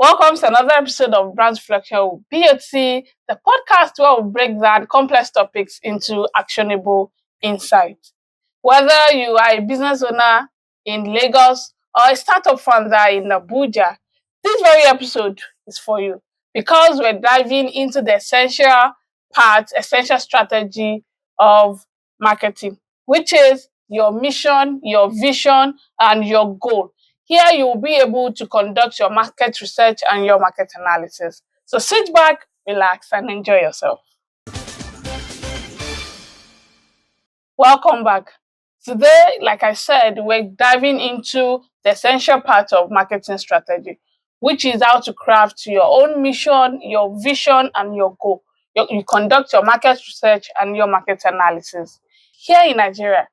Welcome to another episode of Brand Reflection with BOT, the podcast where we break down complex topics into actionable insights. Whether you are a business owner in Lagos or a startup founder in Abuja, this very episode is for you because we're diving into the essential strategy of marketing, which is your mission, your vision, and your goal. Here you will be able to conduct your market research and your market analysis. So sit back, relax, and enjoy yourself. Welcome back. Today, like I said, we're diving into the essential part of marketing strategy, which is how to craft your own mission, your vision, and your goal. You conduct your market research and your market analysis. Here in Nigeria,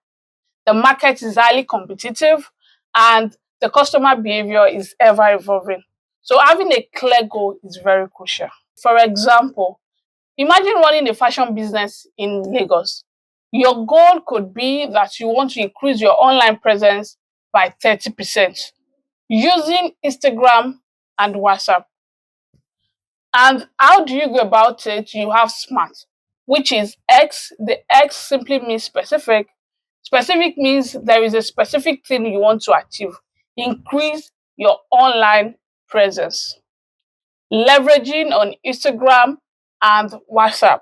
the market is highly competitive and the customer behavior is ever evolving. So having a clear goal is very crucial. For example, imagine running a fashion business in Lagos. Your goal could be that you want to increase your online presence by 30% using Instagram and WhatsApp. And how do you go about it? You have SMART, which is X. The X simply means specific. Specific means there is a specific thing you want to achieve. Increase your online presence. Leveraging on Instagram and WhatsApp.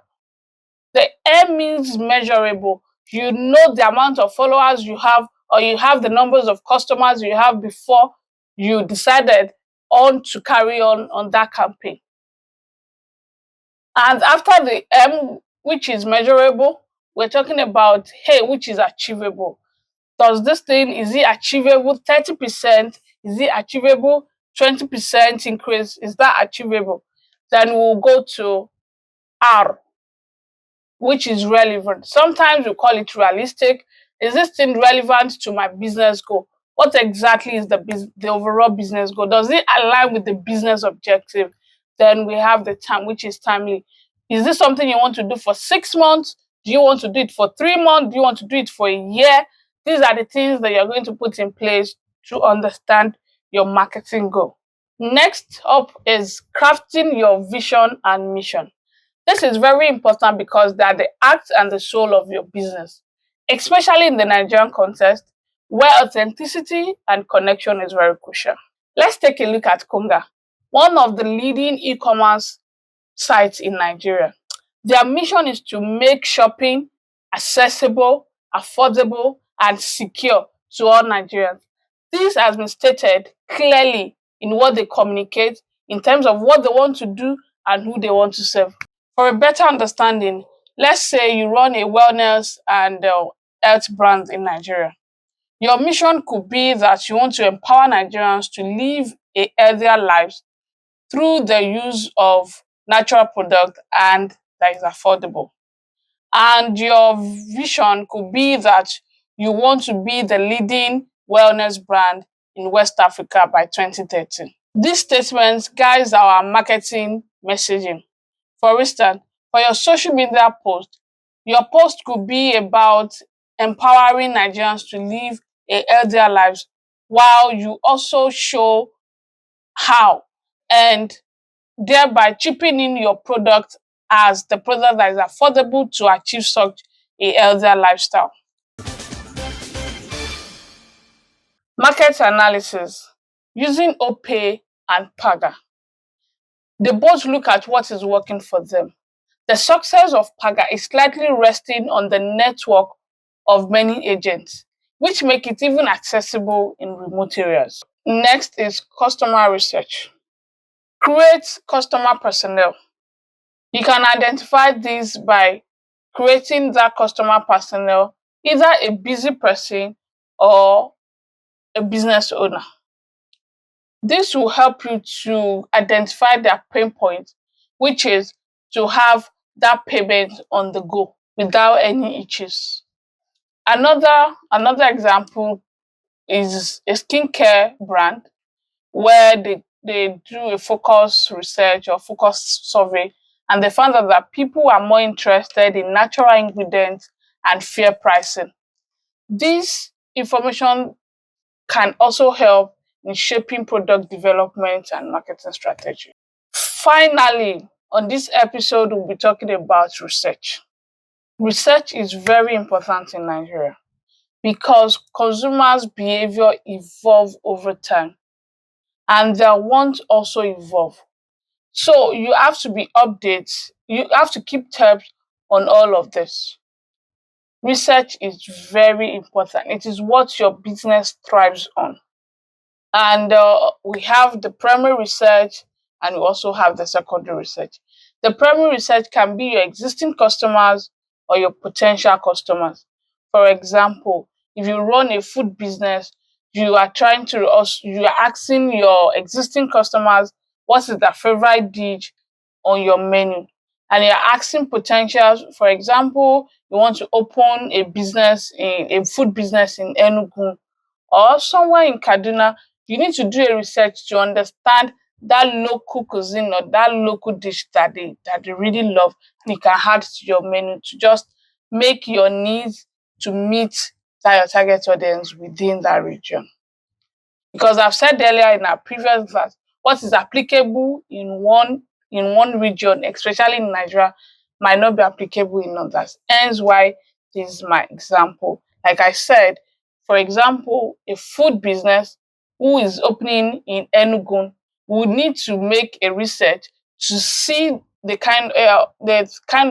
The M means measurable. You know the amount of followers you have, or you have the numbers of customers you have before you decided on to carry on that campaign. And after the M, which is measurable, we're talking about, hey, which is achievable. Does this thing, is it achievable 30%? Is it achievable 20% increase? Is that achievable? Then we'll go to R, which is relevant. Sometimes we call it realistic. Is this thing relevant to my business goal? What exactly is the overall business goal? Does it align with the business objective? Then we have the time, which is timely. Is this something you want to do for 6 months? Do you want to do it for 3 months? Do you want to do it for a year? These are the things that you're going to put in place to understand your marketing goal. Next up is crafting your vision and mission. This is very important because they are the heart and the soul of your business, especially in the Nigerian context where authenticity and connection is very crucial. Let's take a look at Konga, one of the leading e-commerce sites in Nigeria. Their mission is to make shopping accessible, affordable, and secure to all Nigerians. This has been stated clearly in what they communicate in terms of what they want to do and who they want to serve. For a better understanding, let's say you run a wellness and health brand in Nigeria. Your mission could be that you want to empower Nigerians to live a healthier life through the use of natural product and that is affordable. And your vision could be that you want to be the leading wellness brand in West Africa by 2030. These statements guide our marketing messaging. For instance, for your social media post, your post could be about empowering Nigerians to live a healthier lives while you also show how and thereby chipping in your product as the product that is affordable to achieve such a healthier lifestyle. Market analysis using OPay and Paga. They both look at what is working for them. The success of Paga is slightly resting on the network of many agents, which make it even accessible in remote areas. Next is customer research. Create customer personnel. You can identify this by creating that customer personnel, either a busy person or a business owner. This will help you to identify their pain point, which is to have that payment on the go without any issues. Another example is a skincare brand where they do a focus research or focus survey and they found out that people are more interested in natural ingredients and fair pricing. This information can also help in shaping product development and marketing strategy. Finally, on this episode, we'll be talking about research. Research is very important in Nigeria because consumers' behavior evolve over time and their wants also evolve. So you have to be updates, you have to keep tabs on all of this. Research is very important. It is what your business thrives on. And we have the primary research and we also have the secondary research. The primary research can be your existing customers or your potential customers. For example, if you run a food business, you are trying to also, you are asking your existing customers what is their favorite dish on your menu. And you're asking potentials, for example, you want to open a business in a food business in Enugu or somewhere in Kaduna, you need to do a research to understand that local cuisine or that local dish that they really love, and you can add to your menu to just make your needs to meet that your target audience within that region. Because I've said earlier in our previous class, what is applicable in one region, especially in Nigeria, might not be applicable in others. Hence why this is my example. Like I said, for example, a food business who is opening in Enugu would need to make a research to see the kind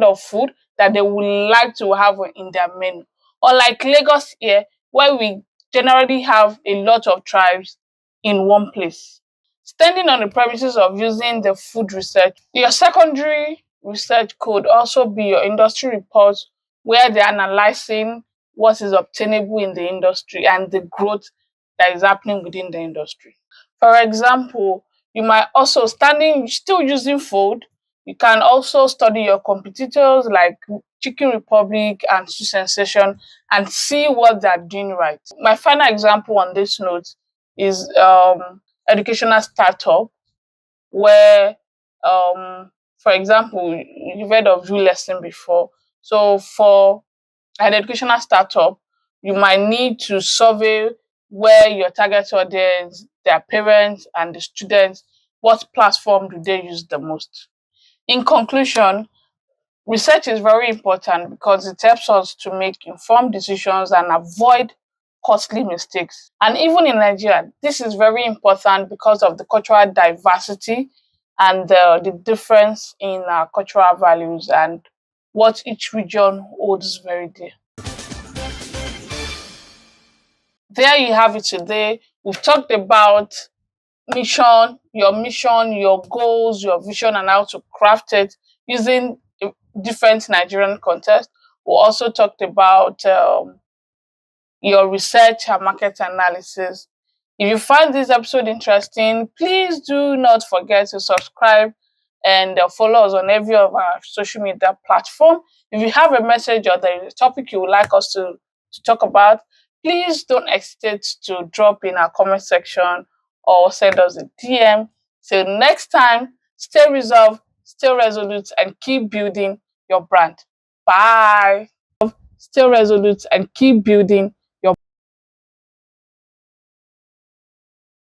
of food that they would like to have in their menu. Or like Lagos here, where we generally have a lot of tribes in one place. Standing on the premises of using the food research, your secondary research could also be your industry reports where they're analyzing what is obtainable in the industry and the growth that is happening within the industry. For example, you might also standing still using food, you can also study your competitors like Chicken Republic and Sioux Sensation and see what they're doing right. My final example on this note is educational startup where for example you've heard of lesson before. So for an educational startup, you might need to survey where your target audience, their parents and the students, what platform do they use the most. In conclusion, research is very important because it helps us to make informed decisions and avoid costly mistakes. And even in Nigeria, this is very important because of the cultural diversity and the difference in our cultural values and what each region holds very dear. There you have it today. We've talked about mission, your goals, your vision, and how to craft it using different Nigerian context. We also talked about your research and market analysis. If you find this episode interesting, please do not forget to subscribe and follow us on every of our social media platform. If you have a message or there is a topic you would like us to talk about, please don't hesitate to drop in our comment section or send us a DM. Till next time, stay resolved, stay resolute, and keep building your brand. Bye. Stay resolute and keep building